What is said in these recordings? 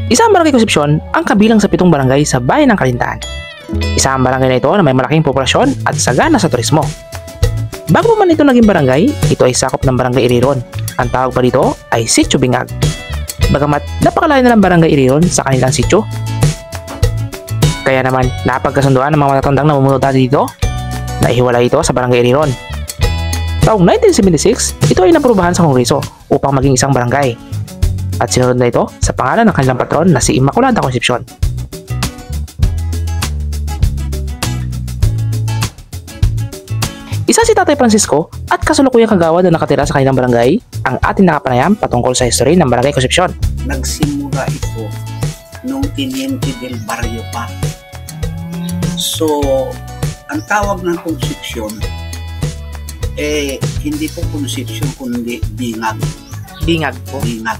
Isang barangay Concepcion ang kabilang sa 7 barangay sa bayan ng Calintaan. Isang barangay na ito na may malaking populasyon at sagana sa turismo. Bago man ito naging barangay, ito ay sakop ng Barangay Iriron. Ang tawag pa dito ay Sitio Bingag. Bagamat napakalayo na ng Barangay Iriron sa kanilang sitio. Kaya naman napagkasunduan ng mga matatandang namumuno dati dito na ihiwalay ito sa Barangay Iriron. Taong 1976, ito ay naprubahan sa Kongreso upang maging isang barangay. At sinunod na ito sa pangalan ng kanilang patron na si Immaculada Concepcion. Isa si Tatay Francisco at kasalukuyang kagawad na nakatira sa kanilang barangay ang ating nakapanayam patungkol sa history ng Barangay Concepcion. Nagsimula ito nung Teniente del Barrio pa. So, ang tawag ng Concepcion hindi po Concepcion kundi Bingag. Bingag po? Bingag.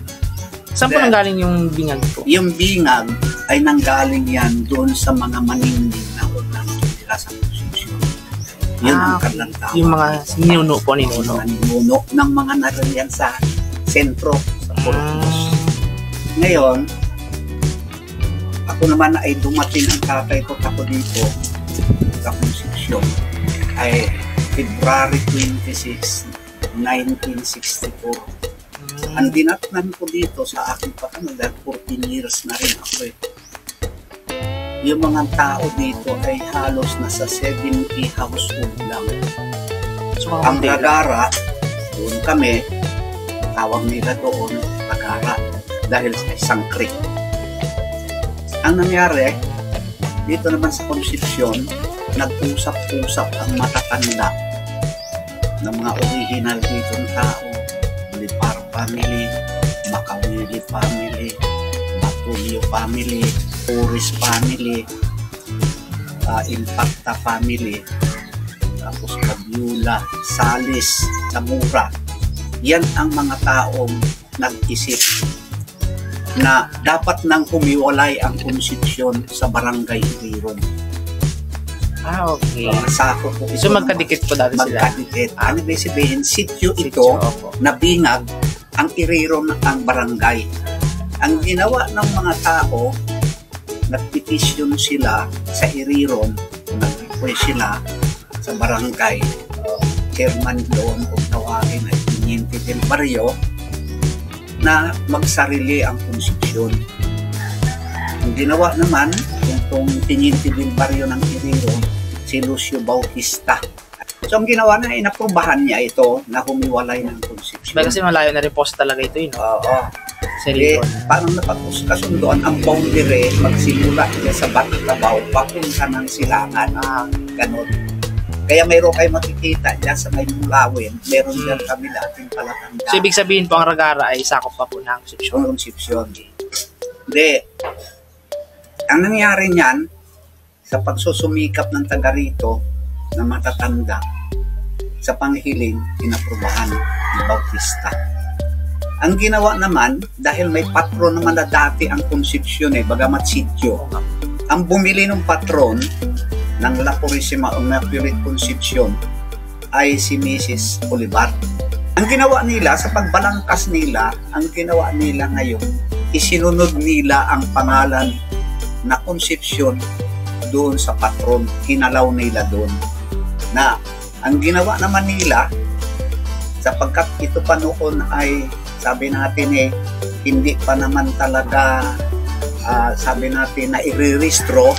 Saan po nanggaling yung Bingag po? Yung Bingag ay nanggaling yan doon sa mga maningning na unang nila sa Concepcion. Yun ang kanilang tawag. Yung mga ninuno po, ninuno. Mga ninuno ng mga nariyan sa sentro, sa Portugues. Ngayon, ako naman ay dumating ang tatay ko ako dito sa Concepcion ay February 26, 1964. Ang dinatnan ko dito sa aking pagkakas, 14 years na rin ako Yung mga tao dito ay halos nasa 70 household lang. So, ang Ragara, doon kami, tawag nila doon, Ragara, dahil sa isang creek. Ang nangyari, dito naman sa Concepcion, nag-usap-usap ang matatanda ng mga original dito ng tao. Lipar family, Macawili family, Batulio family, Puris family, Impacta family, tapos Cabiula, Salis, Zamora. Yan ang mga taong nag-isip na dapat nang humiwalay ang Concepcion sa Barangay Iriron. Okay. Sakop po So magkadikit po dati sila? Magkadikit. Ano ba sabihin? Sityo ito na Bingag, ang Iriron ang barangay. Ang ginawa ng mga tao, nagpetisyon sila sa Iriron, nag-request sila sa barangay. Chairman doon kung tawagin ay Teniente del Barrio na magsarili ang Concepcion. Ang ginawa naman, itong Teniente del Barrio ng Iriron, si Lucio Bautista. So ang ginawa na, inaprubahan niya ito na humiwalay ng Concepcion. Kasi malayo na rin po talaga ito, no? Oo. Parang napagkasundoan ang boundary, magsimula niya sa Batitabaw, papunta ng Silangan. Ganon. Kaya mayroon kayo makikita dyan sa may Mulawin, meron dyan kami dating palatanda. So ibig sabihin po ang Ragara ay sakop pa po ng Concepcion? Concepcion. Hindi. Ang nangyari niyan, sa pagsusumikap ng taga rito na matatanda, sa panghiling, inaprubahan ni Bautista. Ang ginawa naman, dahil may patron naman na dati ang Concepcion bagamat sityo, ang bumili ng patron ng La Purísima Immaculate Concepcion ay si Mrs. Olivar. Ang ginawa nila, sa pagbalangkas nila, ang ginawa nila ngayon, isinunod nila ang pangalan na Concepcion doon sa patron, kinalaw nila doon. Na ang ginawa naman nila, sapagkat ito pa noon ay sabi natin hindi pa naman talaga sabi natin na i-re-restro,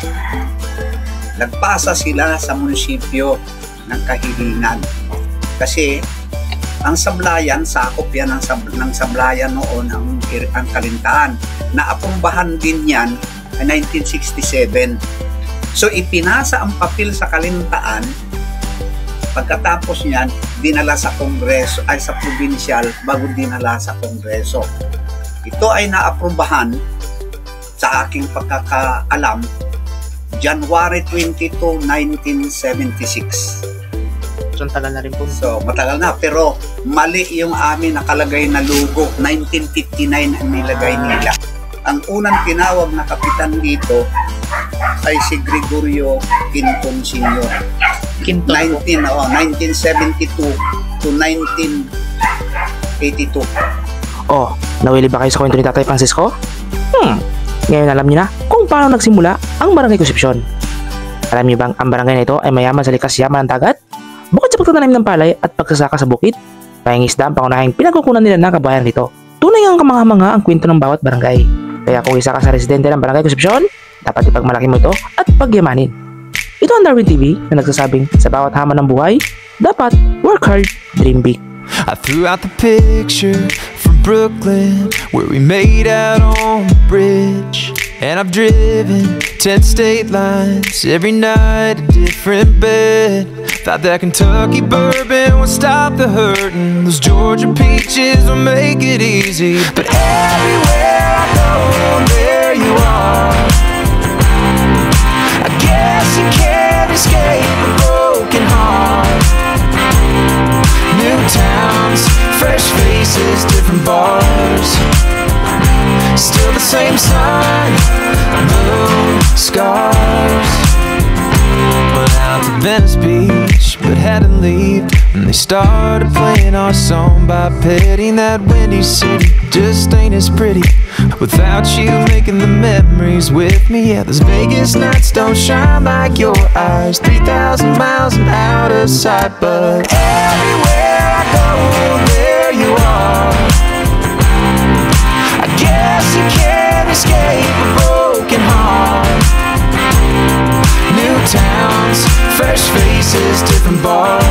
nagpasa sila sa munisipyo ng Kahilingan. Kasi ang Sablayan, sakop yan ng Sablayan noon ang Calintaan. Naaprubahan din yan ay 1967. So ipinasa ang papel sa Calintaan. Pagkatapos niyan, dinala sa Kongreso, ay sa provincial, bago dinala sa Kongreso. Ito ay naaprubahan sa aking pagkakaalam, January 22, 1976. So, tagal na rin po. So, matagal na. Pero, mali yung amin nakalagay na logo. 1959 ang nilagay nila. Ang unang tinawag na kapitan dito ay si Gregorio Quinton Sr. 1972 to 1982. Oh, nawili ba kayo sa kwento ni Tatay Francisco? Ngayon alam niyo na kung paano nagsimula ang Barangay Concepcion. Alam niyo bang ang barangay na ito ay mayaman sa likas yaman ng dagat? Bukod sa pagtatanim ng palay at pagsasaka sa bukid, pahingisda ang pangunahing pinagkukunan nila ng kabayan nito. Tunay ang kamangha-mangha ang kwento ng bawat barangay. Kaya kung isa ka sa residente ng Barangay Concepcion, dapat ipagmalaki mo ito at pagyamanin. Ito ang Darwin TV na nagsasabing sa bawat hamon ng buhay, dapat work hard, dream big. I threw out the picture from Brooklyn where we made out on the bridge. And I've driven 10 state lines, every night a different bed. Thought that Kentucky bourbon would stop the hurting, those Georgia peaches will make it easy. But everywhere I go, there you are. I guess you can't escape a broken heart. New towns, fresh faces, different bars. Still the same sun, moon, scars. Went out to Venice Beach, but had to leave when they started playing our song by Petty. That windy city just ain't as pretty without you making the memories with me. Yeah, those Vegas nights don't shine like your eyes, 3,000 miles and out of sight. But everywhere I go, there you are. I guess you can't escape a broken heart. New towns, fresh faces, different bars.